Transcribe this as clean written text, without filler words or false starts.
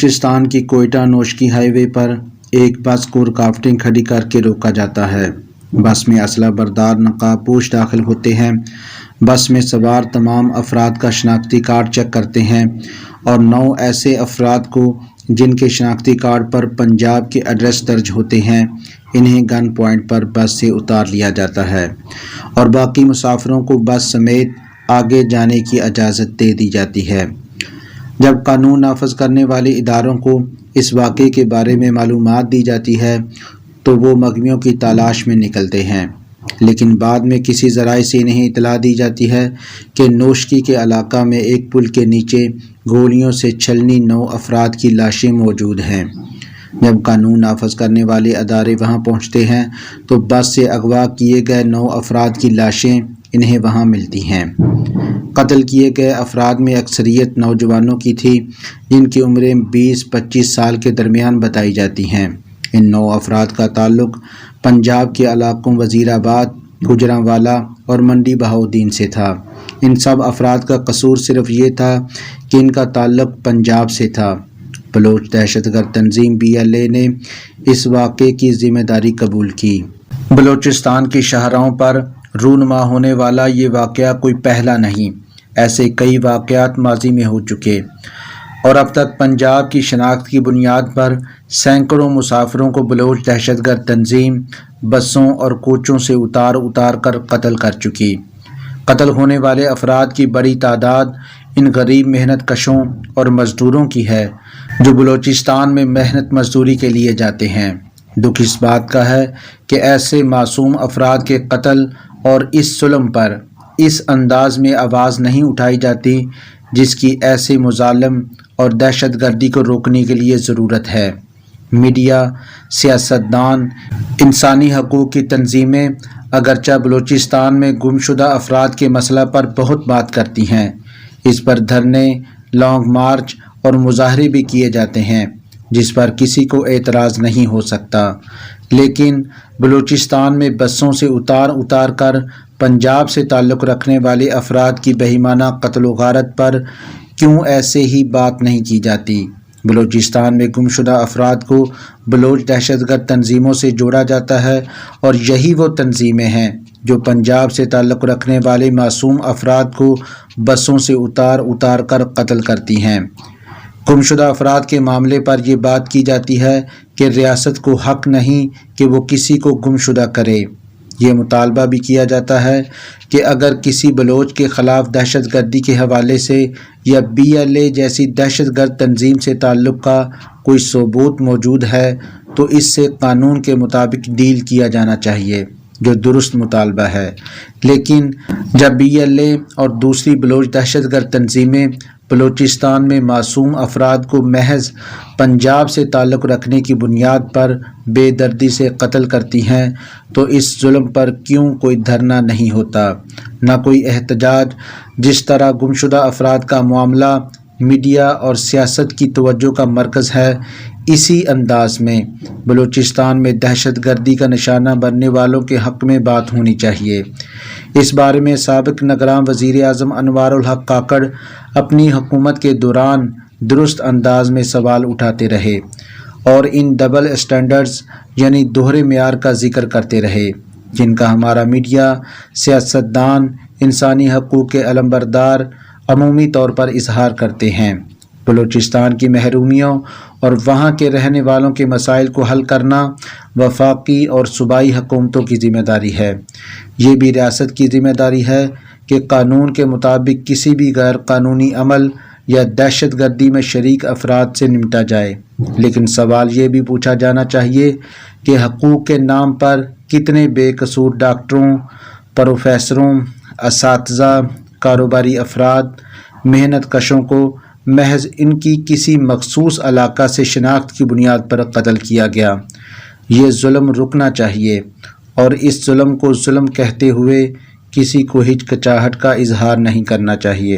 بلوچستان کی کوئٹہ نوشکی ہائی وے پر ایک بس کو رکاوٹیں کھڑی کر کے روکا جاتا ہے۔ بس میں اسلحہ بردار نقاب پوش داخل ہوتے ہیں۔ بس میں سوار تمام افراد کا شناختی کارڈ چیک کرتے ہیں اور 9 ایسے افراد کو جن کے شناختی کارڈ پر پنجاب کے ایڈریس درج ہوتے ہیں انہیں گن پوائنٹ پر بس سے اتار لیا جاتا ہے اور باقی مسافروں کو بس سمیت آگے جانے کی اجازت دے دی جاتی ہے۔ جب قانون نافذ کرنے والے اداروں کو اس واقعے کے بارے میں معلومات دی جاتی ہے تو وہ مغویوں کی تلاش میں نکلتے ہیں، لیکن بعد میں کسی ذرائع سے انہیں اطلاع دی جاتی ہے کہ نوشکی کے علاقہ میں ایک پل کے نیچے گولیوں سے چھلنی 9 افراد کی لاشیں موجود ہیں۔ جب قانون نافذ کرنے والے ادارے وہاں پہنچتے ہیں تو بس سے اغوا کیے گئے 9 افراد کی لاشیں انہیں وہاں ملتی ہیں۔ قتل کیے گئے افراد میں اکثریت نوجوانوں کی تھی جن کی عمریں 20-25 سال کے درمیان بتائی جاتی ہیں۔ ان 9 افراد کا تعلق پنجاب کے علاقوں وزیر آباد، گوجرانوالا اور منڈی بہاؤالدین سے تھا۔ ان سب افراد کا قصور صرف یہ تھا کہ ان کا تعلق پنجاب سے تھا۔ بلوچ دہشت گرد تنظیم BLA نے اس واقعے کی ذمہ داری قبول کی۔ بلوچستان کی شاہراہوں پر رونما ہونے والا یہ واقعہ کوئی پہلا نہیں، ایسے کئی واقعات ماضی میں ہو چکے اور اب تک پنجاب کی شناخت کی بنیاد پر سینکڑوں مسافروں کو بلوچ دہشت گرد تنظیم بسوں اور کوچوں سے اتار کر قتل کر چکی۔ قتل ہونے والے افراد کی بڑی تعداد ان غریب محنت کشوں اور مزدوروں کی ہے جو بلوچستان میں محنت مزدوری کے لیے جاتے ہیں۔ دکھ اس بات کا ہے کہ ایسے معصوم افراد کے قتل اور اس ظلم پر اس انداز میں آواز نہیں اٹھائی جاتی جس کی ایسے مظالم اور دہشت گردی کو روکنے کے لیے ضرورت ہے۔ میڈیا، سیاستدان، انسانی حقوق کی تنظیمیں اگرچہ بلوچستان میں گمشدہ افراد کے مسئلہ پر بہت بات کرتی ہیں، اس پر دھرنے، لانگ مارچ اور مظاہرے بھی کیے جاتے ہیں جس پر کسی کو اعتراض نہیں ہو سکتا، لیکن بلوچستان میں بسوں سے اتار کر پنجاب سے تعلق رکھنے والے افراد کی بہیمانہ قتل و غارت پر کیوں ایسے ہی بات نہیں کی جاتی؟ بلوچستان میں گمشدہ افراد کو بلوچ دہشت گرد تنظیموں سے جوڑا جاتا ہے اور یہی وہ تنظیمیں ہیں جو پنجاب سے تعلق رکھنے والے معصوم افراد کو بسوں سے اتار کر قتل کرتی ہیں۔ گمشدہ افراد کے معاملے پر یہ بات کی جاتی ہے کہ ریاست کو حق نہیں کہ وہ کسی کو گمشدہ کرے۔ یہ مطالبہ بھی کیا جاتا ہے کہ اگر کسی بلوچ کے خلاف دہشت گردی کے حوالے سے یا BLA جیسی دہشت گرد تنظیم سے تعلق کا کوئی ثبوت موجود ہے تو اس سے قانون کے مطابق ڈیل کیا جانا چاہیے، جو درست مطالبہ ہے۔ لیکن جب BLA اور دوسری بلوچ دہشت گرد تنظیمیں بلوچستان میں معصوم افراد کو محض پنجاب سے تعلق رکھنے کی بنیاد پر بے دردی سے قتل کرتی ہیں تو اس ظلم پر کیوں کوئی دھرنا نہیں ہوتا، نہ کوئی احتجاج؟ جس طرح گمشدہ افراد کا معاملہ میڈیا اور سیاست کی توجہ کا مرکز ہے، اسی انداز میں بلوچستان میں دہشت گردی کا نشانہ بننے والوں کے حق میں بات ہونی چاہیے۔ اس بارے میں سابق نگراں وزیر اعظم انوار الحق کاکڑ اپنی حکومت کے دوران درست انداز میں سوال اٹھاتے رہے اور ان ڈبل اسٹینڈرڈز یعنی دوہرے معیار کا ذکر کرتے رہے جن کا ہمارا میڈیا، سیاستدان، انسانی حقوق کے علمبردار عمومی طور پر اظہار کرتے ہیں۔ بلوچستان کی محرومیوں اور وہاں کے رہنے والوں کے مسائل کو حل کرنا وفاقی اور صوبائی حکومتوں کی ذمہ داری ہے۔ یہ بھی ریاست کی ذمہ داری ہے کہ قانون کے مطابق کسی بھی غیر قانونی عمل یا دہشت گردی میں شریک افراد سے نمٹا جائے، لیکن سوال یہ بھی پوچھا جانا چاہیے کہ حقوق کے نام پر کتنے بے قصور ڈاکٹروں، پروفیسروں، اساتذہ، کاروباری افراد، محنت کشوں کو محض ان کی کسی مخصوص علاقہ سے شناخت کی بنیاد پر قتل کیا گیا۔ یہ ظلم رکنا چاہیے اور اس ظلم کو ظلم کہتے ہوئے کسی کو ہچکچاہٹ کا اظہار نہیں کرنا چاہیے۔